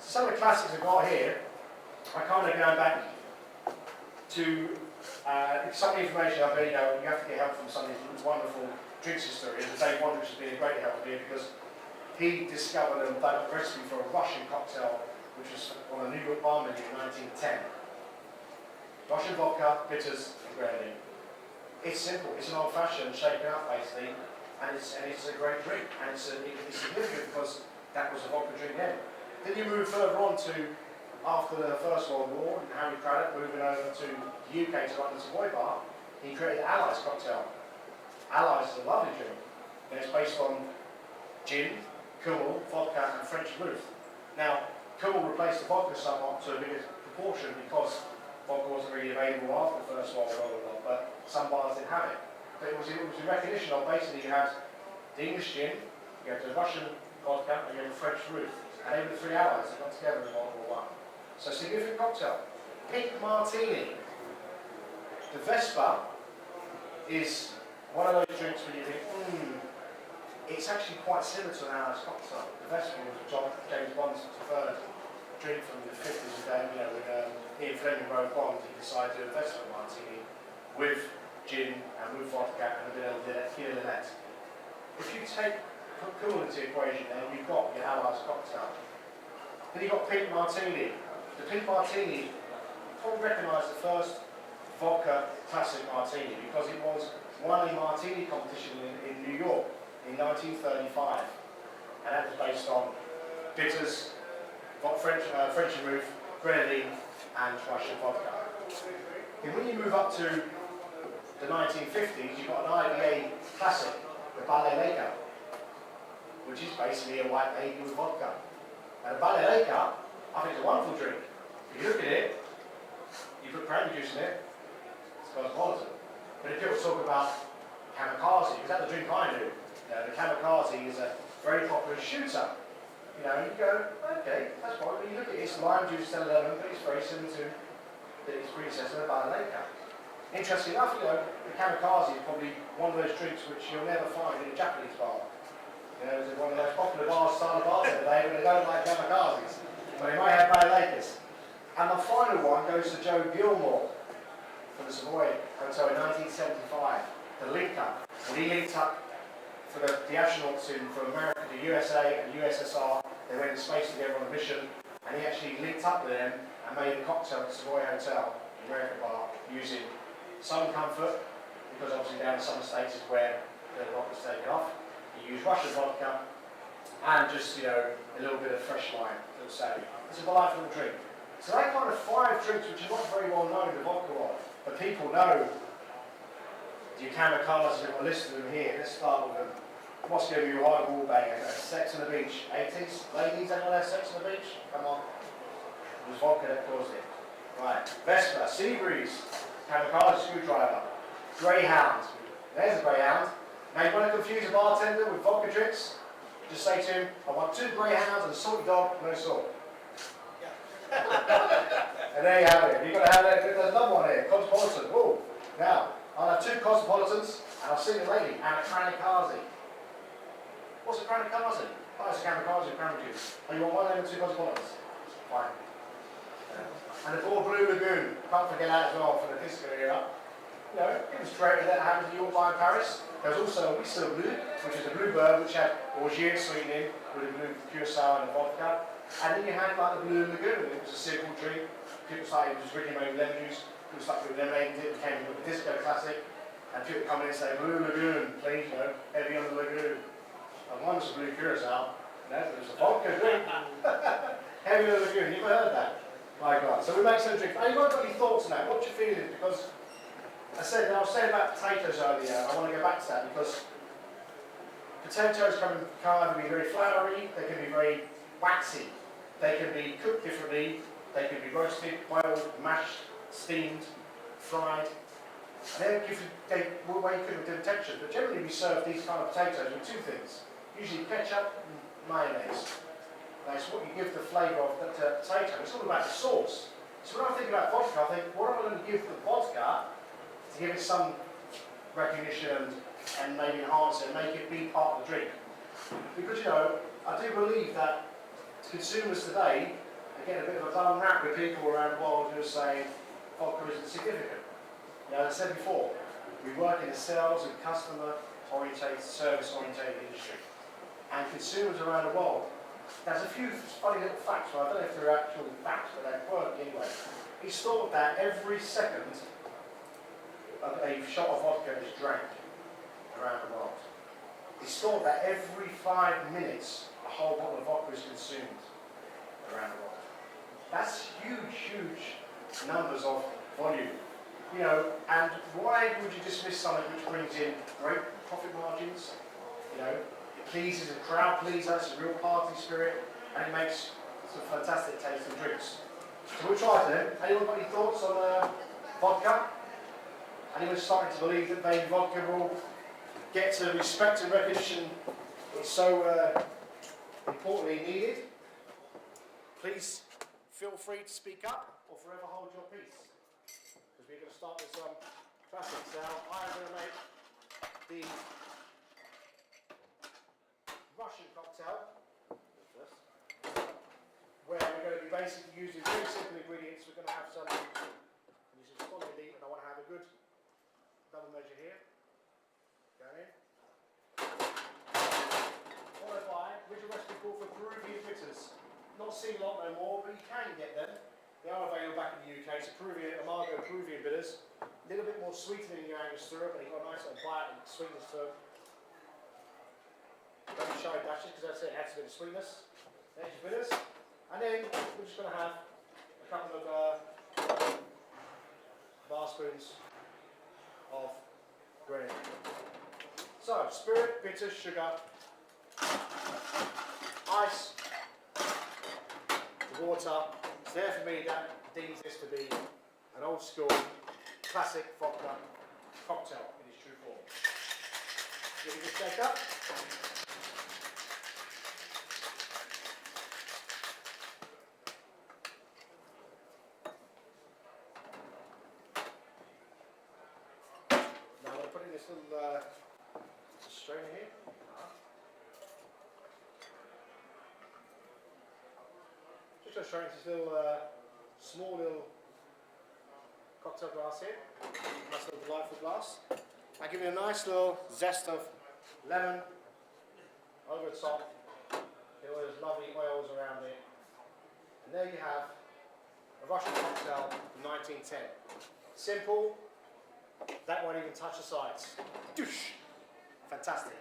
some of the classics I've got here, I kind of going back to some of the information I've been, you have to get help from some of these wonderful drinks historians. Dave Wondrich has been a great help here because he discovered and developed a recipe for a Russian cocktail which was on a New York bar menu in 1910. Russian vodka, bitters, and grenadine. It's simple. It's an old-fashioned, shaken up basically, and it's a great drink. And it's significant because that was a vodka drink then. Then you move further on to after the First World War, and Harry Craddock moving over to the UK to London Savoy Bar, he created the Allies cocktail. Allies is a lovely drink, and it's based on gin, Kümmel, vodka, and French vermouth. Now, Kümmel replaced the vodka somewhat to a bigger proportion because vodka wasn't really available after the First World War, but some bars didn't have it. But it was a recognition of basically you had the English gin, you had the Russian vodka, and you had the French vermouth. And they were the three allies that got together in World War I. So significant cocktail. Pink Martini. The Vespa is one of those drinks where you think, it's actually quite similar to an Allies cocktail. The Vespa was James Bond's preferred drink from the 50s, when with Ian Fleming wrote Bond, he decided to do a Vespa Martini with gin and with vodka and a bit of Lynette. If you put Kümmel into the equation, then you've got your Allies cocktail. Then you've got Pink Martini. The Pink Martini, you probably recognise the first vodka classic martini because it won a martini competition in New York in 1935. And that was based on bitters, French vermouth, grenadine, and Russian vodka. And when you move up to the 1950s, you've got an IBA classic, the Ballet Lager, which is basically a white lady with vodka. And the Ballet Lager, I think it's a wonderful drink. If you look at it, you put cranberry juice in it, it's cosmopolitan. But if people talk about kamikaze, is that the drink I do? The kamikaze is a very popular shooter. You go, okay, that's fine. But you look at it, it's lime juice, 10-11, but it's very similar to its predecessor, the Ballet Lager. Interesting enough, the kamikaze is probably one of those drinks which you'll never find in a Japanese bar. It's one of those popular bars, style of bars today, but they don't like kamikazes. But they might have Ballet Lagers. And the final one goes to Joe Gilmore from the Savoy Hotel in 1975, the link up. When he linked up for the astronauts from America to USA and USSR, they went in space together on a mission, and he actually linked up with them and made a cocktail at the Savoy Hotel, the American bar, using some comfort, because obviously down in some states is where the vodka's taken off. You use Russian vodka and just, a little bit of fresh lime, little savvy. It's a delightful drink. So they kind of 5 drinks which are not very well known, the vodka of, but people know the kamikazes that we're listing them here. Let's start with them. What's going to be your high wall banger? Sex on the beach. 80s? Ladies, anyone have sex on the beach? Come on. It was vodka that caused it. Right. Vespa, Sea Breeze, kamikaze screwdriver, Greyhound. There's a Greyhound. Now you want to confuse a bartender with vodka drinks? Just say to him, I want 2 Greyhounds and a salty dog, no salt. And there you have it. You've got to have that. There's another one here, Cosmopolitan. Whoa. Now, I'll have 2 Cosmopolitans and I'll see the lady and a kamikaze. What's a kamikaze? Oh, it's a kamikaze with cranberry juice. Oh, you want one and 2 Cosmopolitans? Fine. And the Poor Blue Lagoon. Can't forget that as well for the disco era. It was created that happened in York Bar in Paris. There was also a Whistler Blue, which is a bluebird which had aubergine sweetening with a blue curacao and a vodka. And then you had like the Blue Lagoon. It was a simple drink. People started just drinking made with lemon juice. People started with lemonade. It became a disco classic. And people come in and say, Blue Lagoon, please, heavy on the lagoon. And one was a blue curacao. It was a vodka drink. Heavy on the lagoon. You ever heard that? My God. So we make some drinks. Anyone got any thoughts on that? What's your feeling? Because I was saying about potatoes earlier, I want to go back to that because potatoes can either be very floury, they can be very waxy, they can be cooked differently, they can be roasted, boiled, mashed, steamed, fried, and they will way different textures. But generally we serve these kind of potatoes with 2 things, usually ketchup and mayonnaise. That's what you give the flavour of the potato. It's all about the sauce. So when I think about vodka, I think, what am I going to give the vodka to give it some recognition and maybe enhance it and make it be part of the drink. Because, I do believe that consumers today getting a bit of a bum rap with people around the world who are saying vodka isn't significant. You know, as I said before, we work in a sales and customer-orientated, service-orientated industry. And consumers around the world, there's a few funny little facts, well, I don't know if they're actual facts, but they're quirky anyway. It's thought that every second a shot of vodka is drank around the world. It's thought that every 5 minutes a whole bottle of vodka is consumed around the world. That's huge, huge numbers of volume. You know, and why would you dismiss something which brings in great profit margins? You know, it pleases the crowd, pleases us, it's a real party spirit, and it makes some fantastic tasting drinks. So we'll try it then. Anyone got any thoughts on vodka? Anyone starting to believe that maybe vodka will get the respect and recognition it's so importantly needed? Please feel free to speak up or forever hold your peace. Because we're going to start with some classics now. I'm going to make the Russian cocktail first, where we're going to be basically using very simple ingredients. We're going to have some spongy, and I want to have a good double measure here. Going in. Followed by original recipe called for Peruvian bitters. Not seen a lot no more, but you can get them. They are available back in the UK. It's Peruvian, Amargo Peruvian bitters. A little bit more sweeter than your Angus syrup, and you've got a nice little bite and sweetness to them. Don't be shy dashes, because that's it, it adds a bit of sweetness. There's your bitters. And then we're just going to have a couple of bar spoons of grenadine. So, spirit, bitter, sugar, ice, water. It's there for me that deems this to be an old school, classic vodka cocktail in its true form. Give it a shake up. Now I'm going to put in this little strainer here. Just going to show you this little small little cocktail glass here. Nice little delightful glass. I give it a nice little zest of lemon over the top. Get all those lovely oils around it. And there you have a Russian cocktail from 1910. Simple. That won't even touch the sides. Doosh! Fantastic.